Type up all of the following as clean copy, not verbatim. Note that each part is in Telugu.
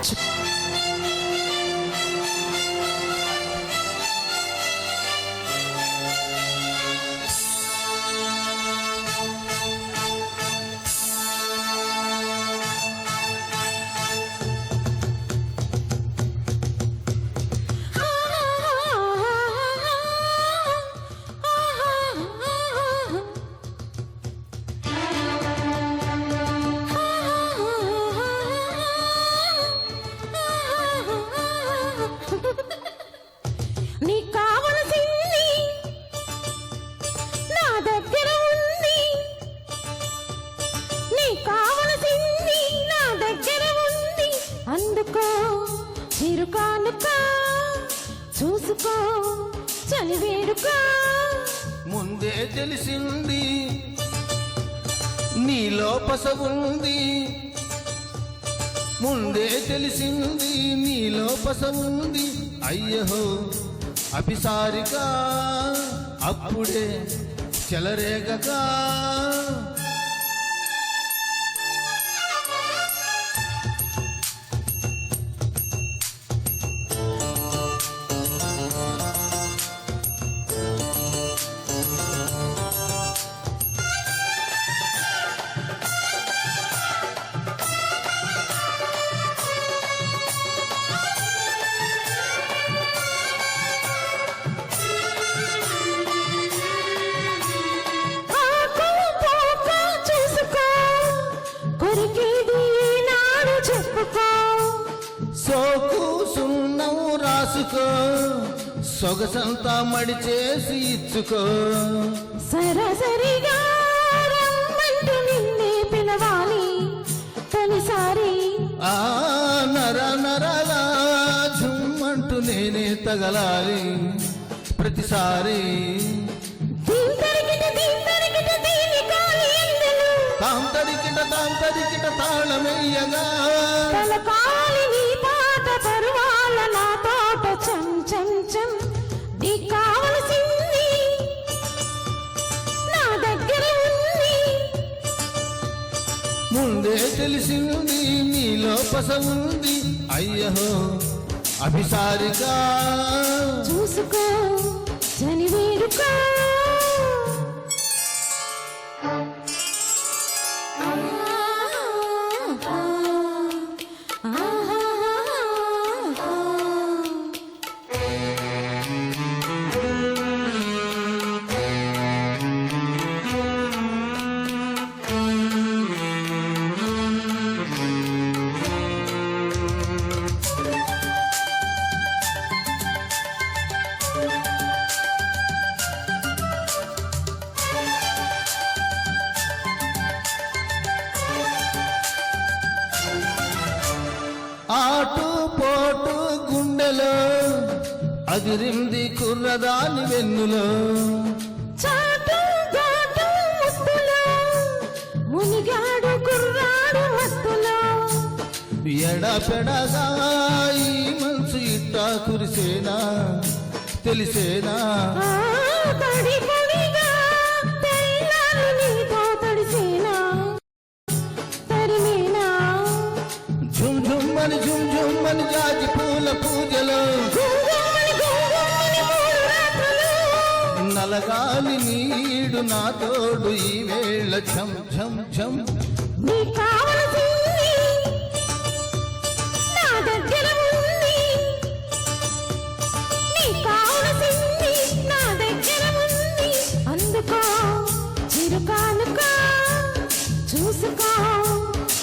మచ్. నీకు కావలసింది నా దగ్గర ఉంది, నీకు కావలసింది నా దగ్గర ఉంది. అందుకో చిరుకానుక, చూసుకో చలివేడుక. ముందే తెలిసింది నీలో పస ఉంది, ముందే తెలిసింది నీలో పస ఉంది. అయ్యహో అభిసారిక అప్పుడే చెలరేగగా. సోకు సున్నం రాసుకో, సొగసంతా మడిచేసి ఇచ్చుకో. సరసరిగా రమ్మంటూ నిన్నే పిలవాలి తొలిసారి. ఆ నర నరలా జుమ్మంటూ నేనే తగలాలి ప్రతిసారి. తాం తడికిట తాళమెయ్యగా తలకాలి నీ పాట పరువాల నా తోట చం చం చం. నీకు కావలసింది నా దగ్గర ఉంది, ముందే తెలిసింది నీలో పస ఉంది. అయ్యహో అభిసారిక చూసుకో చలివేడుక. ఆటు పోటు గుండెలో అదిరింది కుర్రదాని వెన్నులో. చాటు గాటు ముద్దులో మునిగాడు కుర్రాడు మత్తులో. ఎడపెడగా ఈ మనసు ఇట్టా కురిసేనా తెలిసేనా. తడి పొడిగా తెల్లారు నీతో తడిసేనా తరిమేనా. ఝుమ్ ఝుమ్మని ఝుమ్ ఝుమ్మని జాజి పూల పూజలో నలగాలి నీడు నా తోడు ఈ వేళ ఝం ఝం ఝం. నీకు కావలసింది నా దగ్గర ఉంది, నీకు కావలసింది నా దగ్గర ఉంది. అందుకో చిరుకానుక, చూసుకో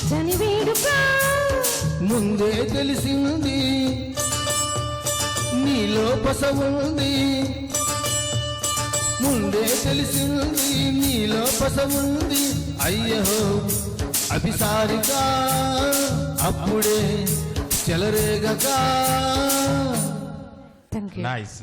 చలివేడుక. ముందే తెలిసింది నీలో పస ఉంది, ముందే తెలిసింది నీలో పస ఉంది. అయ్యహో అభిసారిక అప్పుడే చెలరేగగా. Thank you. Nice.